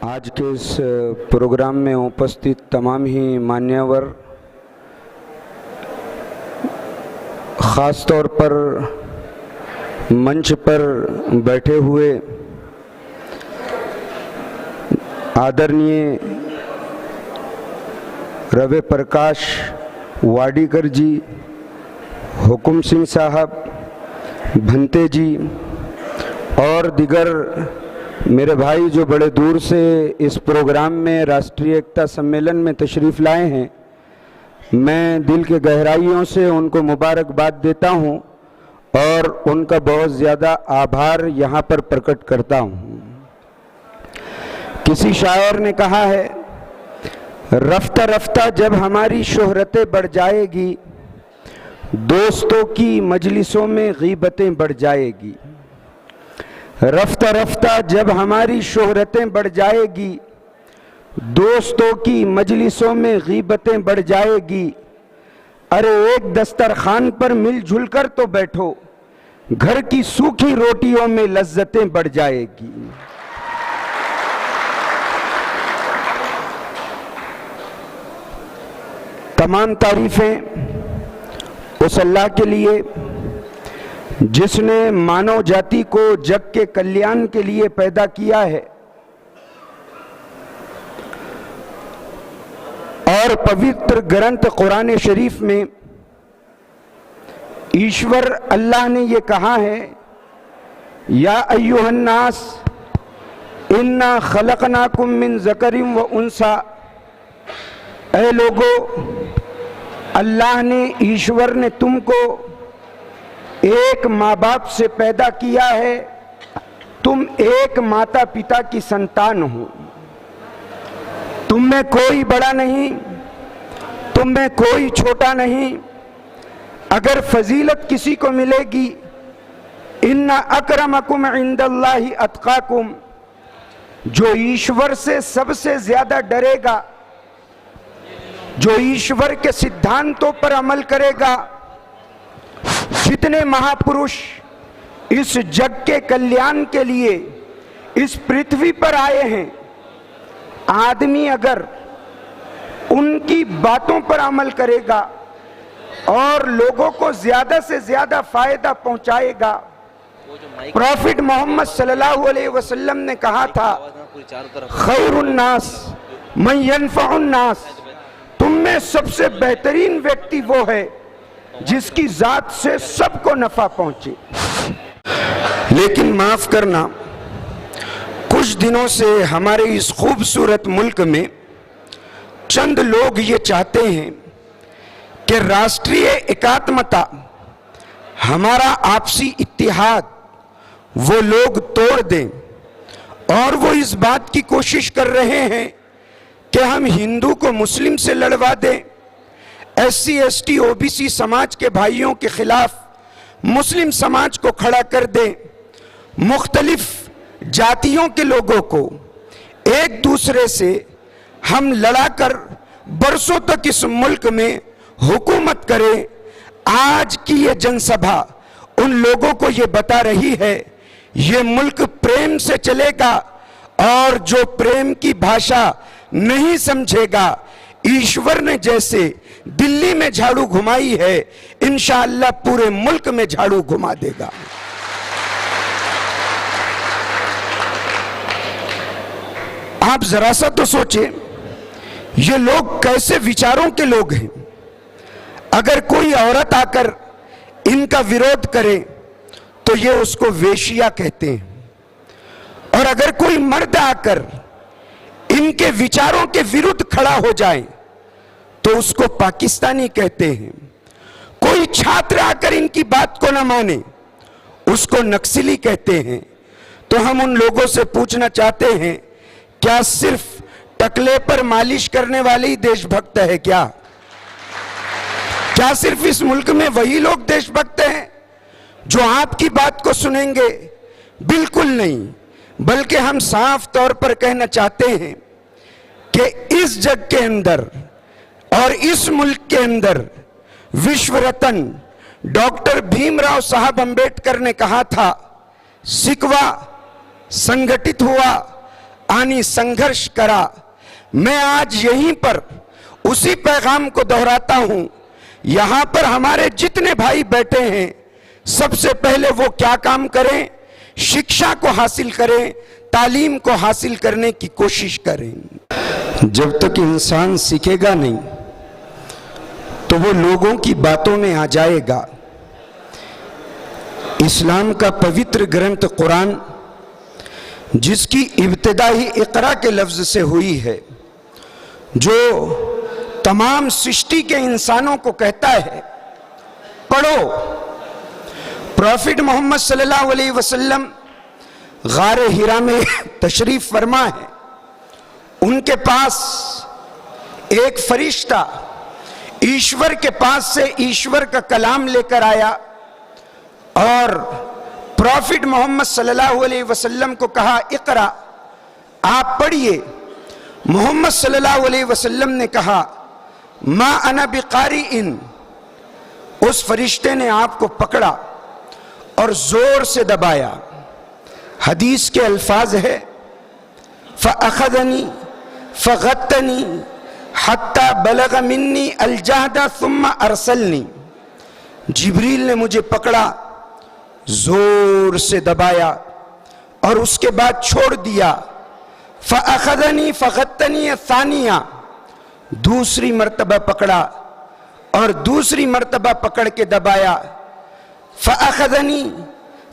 आज के इस प्रोग्राम में उपस्थित तमाम ही मान्यवर, ख़ास तौर पर मंच पर बैठे हुए आदरणीय रवि प्रकाश वाडीकर जी, हुकुम सिंह साहब, भंते जी और दिगर मेरे भाई जो बड़े दूर से इस प्रोग्राम में राष्ट्रीय एकता सम्मेलन में तशरीफ़ लाए हैं, मैं दिल के गहराइयों से उनको मुबारकबाद देता हूं और उनका बहुत ज़्यादा आभार यहाँ पर प्रकट करता हूं। किसी शायर ने कहा है, रफ्ता रफ्ता जब हमारी शोहरतें बढ़ जाएगी, दोस्तों की मजलिसों में गीबतें बढ़ जाएगी। रफ्ता रफ्ता जब हमारी शोहरतें बढ़ जाएगी, दोस्तों की मजलिसों में गीबतें बढ़ जाएगी। अरे एक दस्तरखान पर मिलजुल कर तो बैठो, घर की सूखी रोटियों में लज्जतें बढ़ जाएगी। तमाम तारीफें उस अल्लाह के लिए जिसने मानव जाति को जग के कल्याण के लिए पैदा किया है और पवित्र ग्रंथ कुरान शरीफ में ईश्वर अल्लाह ने ये कहा है, या अय्युहन्नास इन्ना खलकनाकुम मिन ज़करिम व उन्सा। ऐ लोगो, अल्लाह ने, ईश्वर ने तुमको एक माँ बाप से पैदा किया है, तुम एक माता पिता की संतान हो। तुम में कोई बड़ा नहीं, तुम में कोई छोटा नहीं। अगर फजीलत किसी को मिलेगी, इन्ना अकरमकुम इंदल्लाहि अत्काकुम, जो ईश्वर से सबसे ज्यादा डरेगा, जो ईश्वर के सिद्धांतों पर अमल करेगा। जितने महापुरुष इस जग के कल्याण के लिए इस पृथ्वी पर आए हैं, आदमी अगर उनकी बातों पर अमल करेगा और लोगों को ज्यादा से ज्यादा फायदा पहुंचाएगा। प्रॉफिट मोहम्मद सल्लल्लाहु अलैहि वसल्लम ने कहा था, खैरुन नास मन यनफउन नास, तुम में सबसे बेहतरीन व्यक्ति वो है जिसकी जात से सबको नफा पहुंचे। लेकिन माफ करना, कुछ दिनों से हमारे इस खूबसूरत मुल्क में चंद लोग ये चाहते हैं कि राष्ट्रीय एकात्मता, हमारा आपसी इत्तेहाद, वो लोग तोड़ दें और वो इस बात की कोशिश कर रहे हैं कि हम हिंदू को मुस्लिम से लड़वा दें, SC ST OBC समाज के भाइयों के खिलाफ मुस्लिम समाज को खड़ा कर दें, मुख्तलिफ जातियों के लोगों को एक दूसरे से हम लड़ाकर बरसों तक इस मुल्क में हुकूमत करें। आज की ये जनसभा उन लोगों को ये बता रही है, ये मुल्क प्रेम से चलेगा और जो प्रेम की भाषा नहीं समझेगा, ईश्वर ने जैसे दिल्ली में झाड़ू घुमाई है, इंशाअल्लाह पूरे मुल्क में झाड़ू घुमा देगा। आप जरा सा तो सोचें, ये लोग कैसे विचारों के लोग हैं। अगर कोई औरत आकर इनका विरोध करे तो ये उसको वेश्या कहते हैं, और अगर कोई मर्द आकर इनके विचारों के विरुद्ध खड़ा हो जाए तो उसको पाकिस्तानी कहते हैं। कोई छात्र आकर इनकी बात को न माने, उसको नक्सली कहते हैं। तो हम उन लोगों से पूछना चाहते हैं, क्या सिर्फ टकले पर मालिश करने वाले ही देशभक्त है क्या? क्या सिर्फ इस मुल्क में वही लोग देशभक्त हैं जो आपकी बात को सुनेंगे? बिल्कुल नहीं, बल्कि हम साफ तौर पर कहना चाहते हैं कि इस जग के अंदर और इस मुल्क के अंदर विश्व रत्न डॉक्टर भीमराव साहब अंबेडकर ने कहा था, सिकवा संगठित हुआ, आनी संघर्ष करा। मैं आज यहीं पर उसी पैगाम को दोहराता हूं। यहां पर हमारे जितने भाई बैठे हैं, सबसे पहले वो क्या काम करें? शिक्षा को हासिल करें, तालीम को हासिल करने की कोशिश करें। जब तक इंसान सीखेगा नहीं तो वो लोगों की बातों में आ जाएगा। इस्लाम का पवित्र ग्रंथ कुरान, जिसकी इब्तिदा ही इकरा के लफ्ज से हुई है, जो तमाम सृष्टि के इंसानों को कहता है पढ़ो। प्रॉफिट मोहम्मद सल्लल्लाहु अलैहि वसल्लम गारे हिरा में तशरीफ फरमा है। उनके पास एक फरिश्ता ईश्वर के पास से ईश्वर का कलाम लेकर आया और प्रॉफिट मोहम्मद सल्लल्लाहु अलैहि वसल्लम को कहा, इकरा, आप पढ़िए। मोहम्मद सल्लल्लाहु अलैहि वसल्लम ने कहा, मा अना बिकारिइन। उस फरिश्ते ने आपको पकड़ा और जोर से दबाया। हदीस के अल्फाज है, फ़अख़ज़नी फ़ग़त्तनी हत्ता बलग़ मिन्नी अलजहदा सुम्मा अरसलनी। जिब्रील ने मुझे पकड़ा, जोर से दबाया और उसके बाद छोड़ दिया। फ़अख़ज़नी फ़ग़त्तनी सानिया, दूसरी मर्तबा पकड़ा और दूसरी मर्तबा पकड़ के दबाया। फ़अख़ज़नी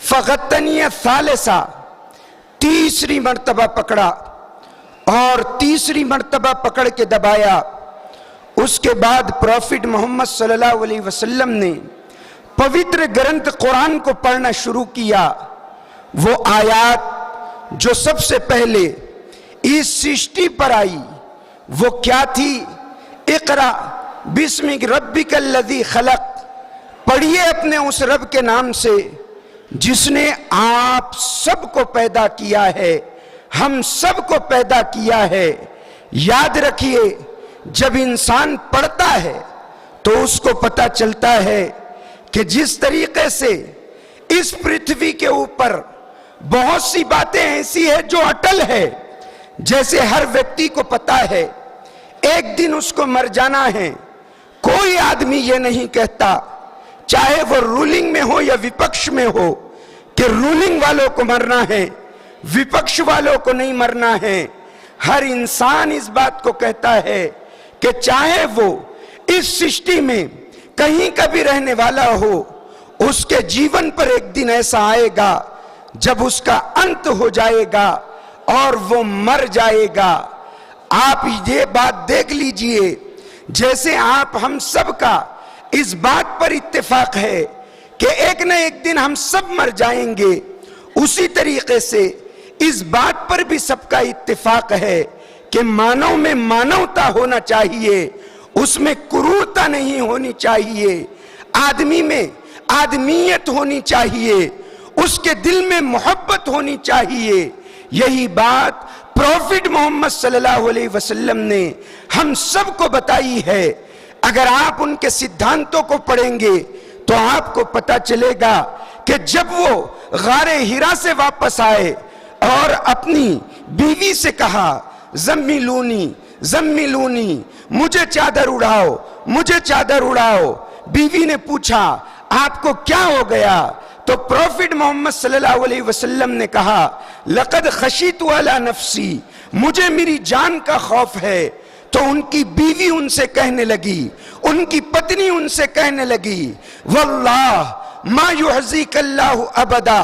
फ़ग़त्तनी सालिसा, तीसरी मर्तबा पकड़ा और तीसरी मर्तबा पकड़ के दबाया। उसके बाद प्रॉफिट मोहम्मद सल्लल्लाहु अलैहि वसल्लम ने पवित्र ग्रंथ कुरान को पढ़ना शुरू किया। वो आयात जो सबसे पहले इस सृष्टि पर आई वो क्या थी? इक़रा बिस्मिक रब्बिकल लज़ी खलक़। पढ़िए अपने उस रब के नाम से जिसने आप सबको पैदा किया है, हम सबको पैदा किया है। याद रखिए, जब इंसान पढ़ता है तो उसको पता चलता है कि जिस तरीके से इस पृथ्वी के ऊपर बहुत सी बातें ऐसी है जो अटल है। जैसे हर व्यक्ति को पता है एक दिन उसको मर जाना है। कोई आदमी ये नहीं कहता, चाहे वो रूलिंग में हो या विपक्ष में हो, कि रूलिंग वालों को मरना है, विपक्ष वालों को नहीं मरना है। हर इंसान इस बात को कहता है कि चाहे वो इस सृष्टि में कहीं का भी रहने वाला हो, उसके जीवन पर एक दिन ऐसा आएगा जब उसका अंत हो जाएगा और वो मर जाएगा। आप ये बात देख लीजिए, जैसे आप हम सब का इस बात पर इत्तेफाक है कि एक न एक दिन हम सब मर जाएंगे, उसी तरीके से इस बात पर भी सबका इत्तेफाक है कि मानव में मानवता होना चाहिए, उसमें क्रूरता नहीं होनी चाहिए, आदमी में आदमियत होनी चाहिए, उसके दिल में मोहब्बत होनी चाहिए। यही बात प्रॉफिट मोहम्मद सल्लल्लाहु अलैहि वसल्लम ने हम सबको बताई है। अगर आप उनके सिद्धांतों को पढ़ेंगे तो आपको पता चलेगा कि जब वो गारे हिरा से वापस आए और अपनी बीवी से कहा, ज़म्मिलूनी ज़म्मिलूनी, मुझे चादर उड़ाओ, मुझे चादर उड़ाओ। बीवी ने पूछा, आपको क्या हो गया? तो प्रॉफिट मोहम्मद सल्लल्लाहु अलैहि वसल्लम ने कहा, लक़द खशीतु अला नफ्सी, मुझे मेरी जान का खौफ है। तो उनकी बीवी उनसे कहने लगी, उनकी पत्नी उनसे कहने लगी, वल्लाह मा युहज़िकल्लाहु अबदा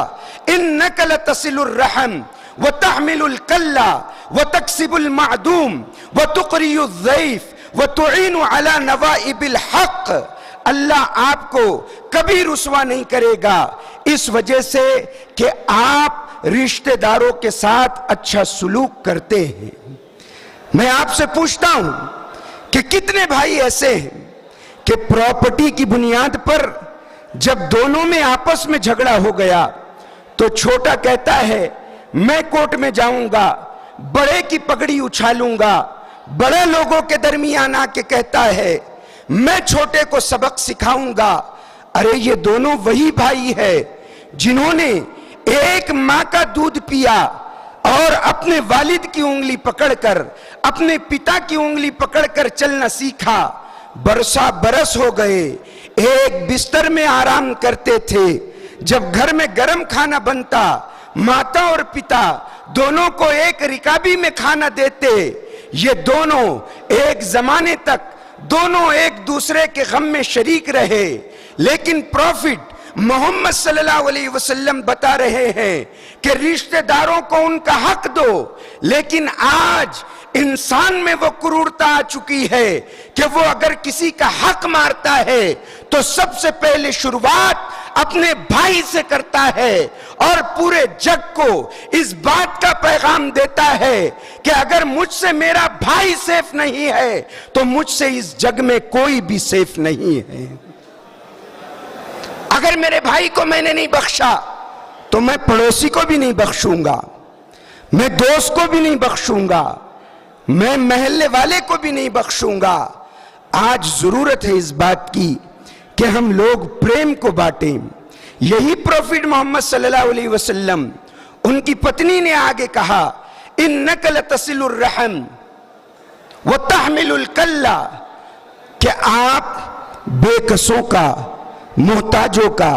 इन्नका लतसिलुर रहम व तहमिलुल कल्ला व तक्सिबुल मादूम व तुक़रियुज़ ज़ैफ़ व तुईनु अला नवाइबिल हक़। अल्लाह आपको कभी रुसवा नहीं करेगा इस वजह से कि आप रिश्तेदारों के साथ अच्छा सलूक करते हैं। मैं आपसे पूछता हूं कि कितने भाई ऐसे हैं कि प्रॉपर्टी की बुनियाद पर जब दोनों में आपस में झगड़ा हो गया तो छोटा कहता है मैं कोर्ट में जाऊंगा, बड़े की पगड़ी उछालूंगा। बड़े लोगों के दरमियान आके कहता है मैं छोटे को सबक सिखाऊंगा। अरे ये दोनों वही भाई है जिन्होंने एक मां का दूध पिया और अपने वालिद की उंगली पकड़कर, अपने पिता की उंगली पकड़कर चलना सीखा। बरसा बरस हो गए, एक बिस्तर में आराम करते थे। जब घर में गर्म खाना बनता, माता और पिता दोनों को एक रिकाबी में खाना देते। ये दोनों एक जमाने तक दोनों एक दूसरे के गम में शरीक रहे। लेकिन प्रॉफिट मोहम्मद सल्लल्लाहु अलैहि वसल्लम बता रहे हैं कि रिश्तेदारों को उनका हक दो। लेकिन आज इंसान में वो क्रूरता आ चुकी है कि वो अगर किसी का हक मारता है तो सबसे पहले शुरुआत अपने भाई से करता है और पूरे जग को इस बात का पैगाम देता है कि अगर मुझसे मेरा भाई सेफ नहीं है तो मुझसे इस जग में कोई भी सेफ नहीं है। अगर मेरे भाई को मैंने नहीं बख्शा तो मैं पड़ोसी को भी नहीं बख्शूंगा, मैं दोस्त को भी नहीं बख्शूंगा, मैं मोहल्ले वाले को भी नहीं बख्शूंगा। आज जरूरत है इस बात की कि हम लोग प्रेम को बांटें। यही प्रॉफिट मोहम्मद सल्लल्लाहु अलैहि वसल्लम, उनकी पत्नी ने आगे कहा, इन्नक लतसिलुर रहम व तहमिलुल कल्ला, कि आप बेकसों का, मोहताजों का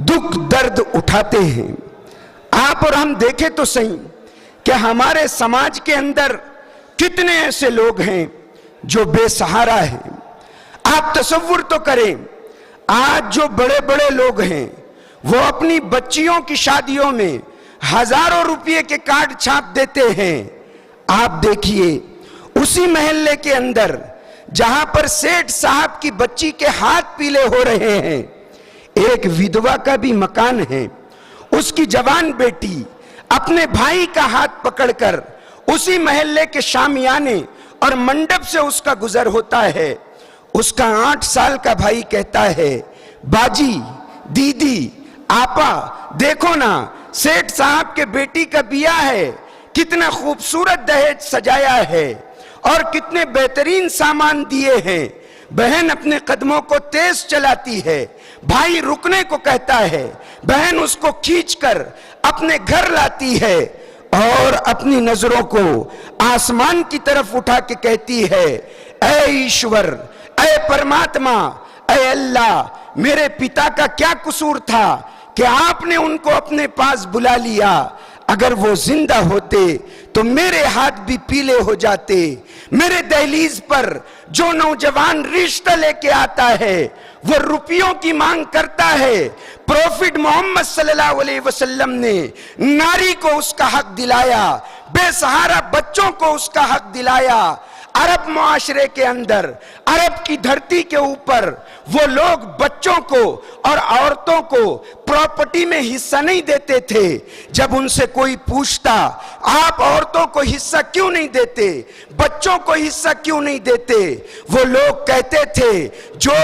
दुख दर्द उठाते हैं। आप और हम देखें तो सही कि हमारे समाज के अंदर कितने ऐसे लोग हैं जो बेसहारा हैं। आप तसव्वुर तो करें, आज जो बड़े बड़े लोग हैं वो अपनी बच्चियों की शादियों में हजारों रुपये के कार्ड छाप देते हैं। आप देखिए उसी मोहल्ले के अंदर जहां पर सेठ साहब की बच्ची के हाथ पीले हो रहे हैं, एक विधवा का भी मकान है। उसकी जवान बेटी अपने भाई का हाथ पकड़कर उसी मोहल्ले के शामियाने और मंडप से उसका गुजर होता है। उसका 8 साल का भाई कहता है, बाजी, दीदी, आपा, देखो ना सेठ साहब के बेटी का बिया है, कितना खूबसूरत दहेज सजाया है और कितने बेहतरीन सामान दिए हैं। बहन अपने कदमों को तेज चलाती है, भाई रुकने को कहता है, बहन उसको खींचकर अपने घर लाती है और अपनी नजरों को आसमान की तरफ उठा के कहती है, ऐ ईश्वर, ऐ परमात्मा, ऐ अल्लाह, मेरे पिता का क्या कसूर था कि आपने उनको अपने पास बुला लिया। अगर वो जिंदा होते तो मेरे हाथ भी पीले हो जाते। मेरे दहलीज पर जो नौजवान रिश्ता लेके आता है वो रुपयों की मांग करता है। प्रॉफिट मोहम्मद सल्लल्लाहु अलैहि वसल्लम ने नारी को उसका हक दिलाया, बेसहारा बच्चों को उसका हक दिलाया। अरब मुआशरे के अंदर, अरब की धरती के ऊपर वो लोग बच्चों को और औरतों को प्रॉपर्टी में हिस्सा नहीं देते थे। जब उनसे कोई पूछता, आप औरतों को हिस्सा क्यों नहीं देते, बच्चों को हिस्सा क्यों नहीं देते, वो लोग कहते थे जो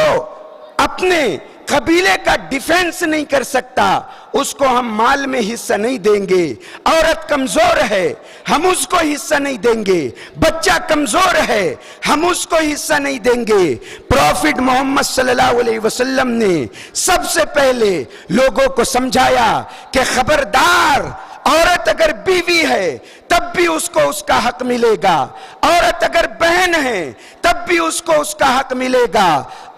अपने कबीले का डिफेंस नहीं कर सकता उसको हम माल में हिस्सा नहीं देंगे। औरत कमजोर है, हम उसको हिस्सा नहीं देंगे। बच्चा कमजोर है, हम उसको हिस्सा नहीं देंगे। प्रॉफिट मोहम्मद सल्लल्लाहु अलैहि वसल्लम ने सबसे पहले लोगों को समझाया कि खबरदार, औरत अगर बीवी है तब भी उसको उसका हक मिलेगा, औरत अगर बहन है तब भी उसको उसका हक मिलेगा,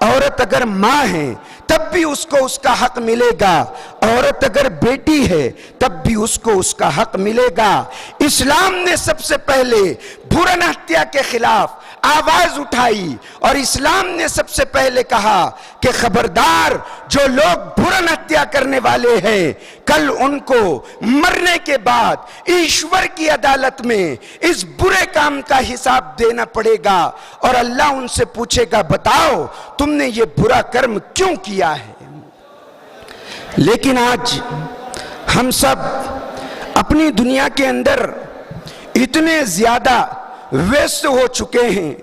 औरत अगर माँ है तब भी उसको उसका हक मिलेगा, औरत अगर बेटी है तब भी उसको उसका हक मिलेगा। इस्लाम ने सबसे पहले भ्रूण हत्या के खिलाफ आवाज उठाई और इस्लाम ने सबसे पहले कहा कि खबरदार, जो लोग भ्रूण हत्या करने वाले हैं कल उनको मरने के बाद ईश्वर की अदालत में इस बुरे काम का हिसाब देना पड़ेगा और अल्लाह उनसे पूछेगा, बताओ तुमने ये बुरा कर्म क्यों किया है। लेकिन आज हम सब अपनी दुनिया के अंदर इतने ज्यादा व्यस्त हो चुके हैं,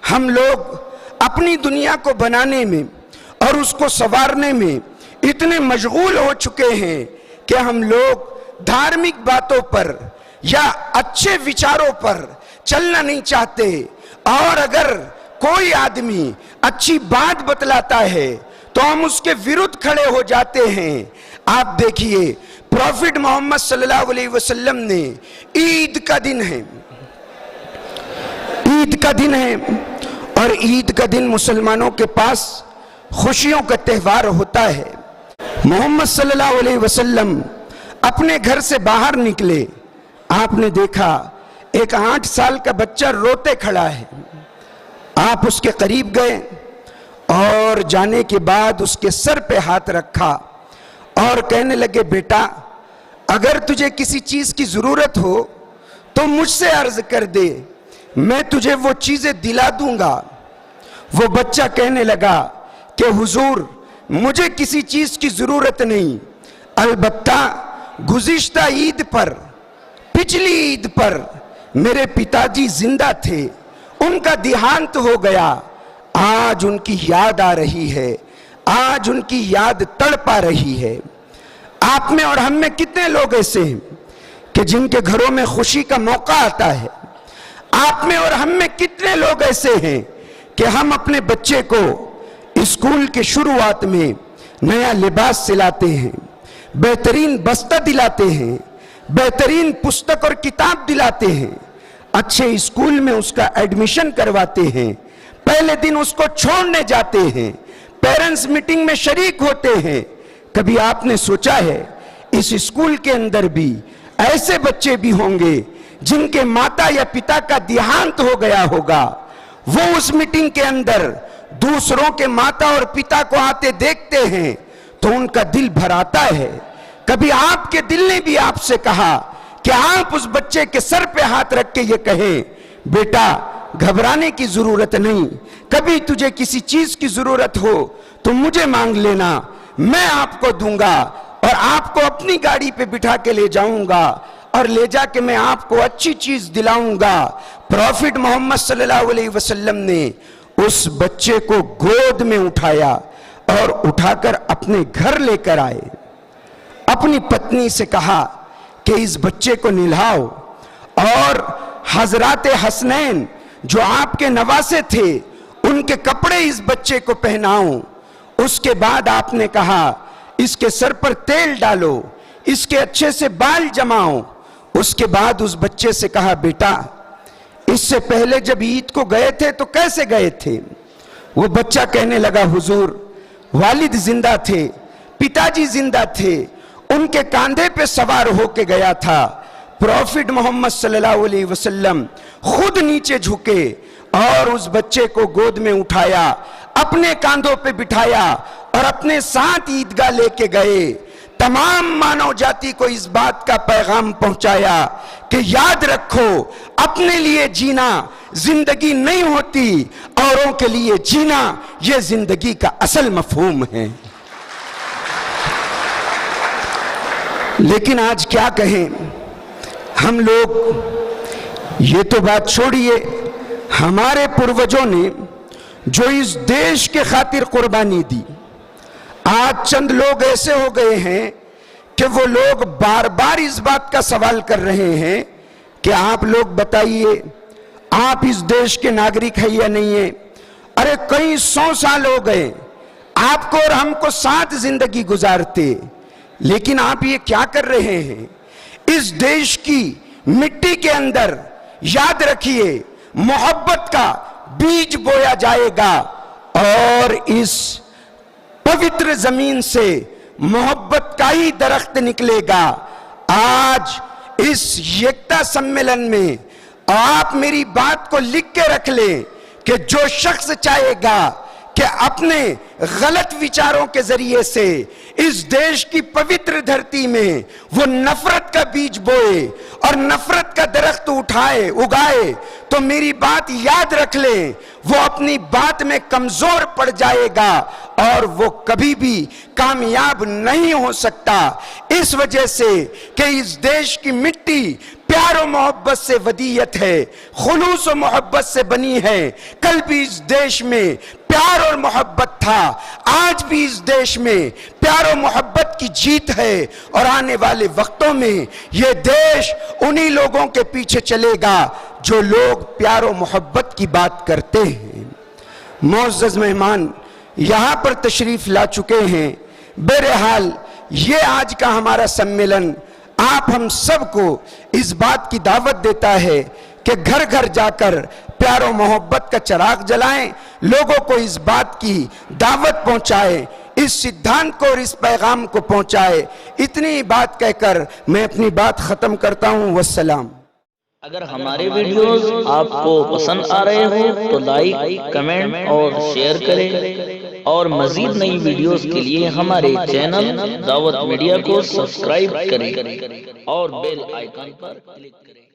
हम लोग अपनी दुनिया को बनाने में और उसको संवारने में इतने मशगूल हो चुके हैं कि हम लोग धार्मिक बातों पर या अच्छे विचारों पर चलना नहीं चाहते। और अगर कोई आदमी अच्छी बात बतलाता है तो हम उसके विरुद्ध खड़े हो जाते हैं। आप देखिए प्रॉफिट मोहम्मद सल्लल्लाहु अलैहि वसल्लम ने, ईद का दिन है, ईद का दिन है, और ईद का दिन मुसलमानों के पास खुशियों का त्यौहार होता है। मोहम्मद सल्लल्लाहु अलैहि वसल्लम अपने घर से बाहर निकले, आपने देखा एक 8 साल का बच्चा रोते खड़ा है। आप उसके करीब गए और जाने के बाद उसके सर पे हाथ रखा और कहने लगे, बेटा अगर तुझे किसी चीज की जरूरत हो तो मुझसे अर्ज कर दे, मैं तुझे वो चीजें दिला दूंगा। वो बच्चा कहने लगा कि हुजूर मुझे किसी चीज की जरूरत नहीं, अलबत्ता गुज़िश्ता ईद पर, पिछली ईद पर मेरे पिताजी जिंदा थे, उनका देहांत हो गया, आज उनकी याद आ रही है, आज उनकी याद तड़पा रही है। आप में और हम में कितने लोग ऐसे हैं कि जिनके घरों में खुशी का मौका आता है? आप में और हम में कितने लोग ऐसे हैं कि हम अपने बच्चे को स्कूल के शुरुआत में नया लिबास सिलाते हैं, बेहतरीन बस्ता दिलाते हैं, बेहतरीन पुस्तक और किताब दिलाते हैं, अच्छे स्कूल में उसका एडमिशन करवाते हैं, पहले दिन उसको छोड़ने जाते हैं, पेरेंट्स मीटिंग में शरीक होते हैं। कभी आपने सोचा है इस स्कूल के अंदर भी ऐसे बच्चे भी होंगे जिनके माता या पिता का देहांत हो गया होगा? वो उस मीटिंग के अंदर दूसरों के माता और पिता को आते देखते हैं तो उनका दिल भर आता है। कभी आपके दिल ने भी आपसे कहा कि आप उस बच्चे के सर पे हाथ रख के ये कहें, बेटा घबराने की जरूरत नहीं, कभी तुझे किसी चीज की जरूरत हो तो मुझे मांग लेना, मैं आपको दूंगा और आपको अपनी गाड़ी पे बिठा के ले जाऊंगा और ले जाके मैं आपको अच्छी चीज दिलाऊंगा। प्रॉफिट मोहम्मद सल्लल्लाहु अलैहि वसल्लम ने उस बच्चे को गोद में उठाया और उठाकर अपने घर लेकर आए। अपनी पत्नी से कहा कि इस बच्चे को निल्हाओ और हजराते हसनैन जो आपके नवासे थे उनके कपड़े इस बच्चे को पहनाओ। उसके बाद आपने कहा इसके सर पर तेल डालो, इसके अच्छे से बाल जमाओ। उसके बाद उस बच्चे से कहा, बेटा इससे पहले जब ईद को गए थे तो कैसे गए थे? वो बच्चा कहने लगा, हुजूर वालिद जिंदा थे, पिताजी जिंदा थे, उनके कांधे पे सवार होके गया था। प्रॉफिट मोहम्मद सल्लल्लाहु अलैहि वसल्लम खुद नीचे झुके और उस बच्चे को गोद में उठाया, अपने कांधों पे बिठाया और अपने साथ ईदगाह लेके गए। तमाम मानव जाति को इस बात का पैगाम पहुंचाया कि याद रखो, अपने लिए जीना जिंदगी नहीं होती, औरों के लिए जीना यह जिंदगी का असल मफहूम है। लेकिन आज क्या कहें हम लोग, ये तो बात छोड़िए, हमारे पूर्वजों ने जो इस देश के खातिर कुर्बानी दी, आज चंद लोग ऐसे हो गए हैं कि वो लोग बार बार इस बात का सवाल कर रहे हैं कि आप लोग बताइए, आप इस देश के नागरिक है या नहीं है? अरे कई 100 साल हो गए आपको और हमको साथ जिंदगी गुजारते, लेकिन आप ये क्या कर रहे हैं? इस देश की मिट्टी के अंदर याद रखिए मोहब्बत का बीज बोया जाएगा और इस पवित्र जमीन से मोहब्बत का ही दरख्त निकलेगा। आज इस एकता सम्मेलन में आप मेरी बात को लिख के रख लें कि जो शख्स चाहेगा कि अपने गलत विचारों के जरिए से इस देश की पवित्र धरती में वो नफरत का बीज बोए और नफरत का दरख्त उगाए, तो मेरी बात याद रख ले, वो अपनी बात में कमजोर पड़ जाएगा और वो कभी भी कामयाब नहीं हो सकता। इस वजह से कि इस देश की मिट्टी प्यार और मोहब्बत से वदीयत है, खुलूस और मोहब्बत से बनी है। कल भी इस देश में प्यार और मोहब्बत था, आज भी इस देश में प्यार और मोहब्बत की जीत है और आने वाले वक्तों में यह देश उन्हीं लोगों के पीछे चलेगा जो लोग प्यार और मोहब्बत की बात करते हैं। मुअज़्ज़ज़ मेहमान यहाँ पर तशरीफ ला चुके हैं। बहरहाल ये आज का हमारा सम्मेलन आप हम सबको इस बात की दावत देता है कि घर घर जाकर प्यार और मोहब्बत का चिराग जलाएं, लोगों को इस बात की दावत पहुंचाएं, इस सिद्धांत को और इस पैगाम को पहुंचाए। इतनी बात कहकर मैं अपनी बात खत्म करता हूं। वस्सलाम। अगर हमारे वीडियोस आपको पसंद आ रहे हो तो लाइक, कमेंट और शेयर करें और मजीद नई वीडियोस के लिए हमारे चैनल दावत मीडिया को सब्सक्राइब करें और बेल आइकन पर क्लिक करें।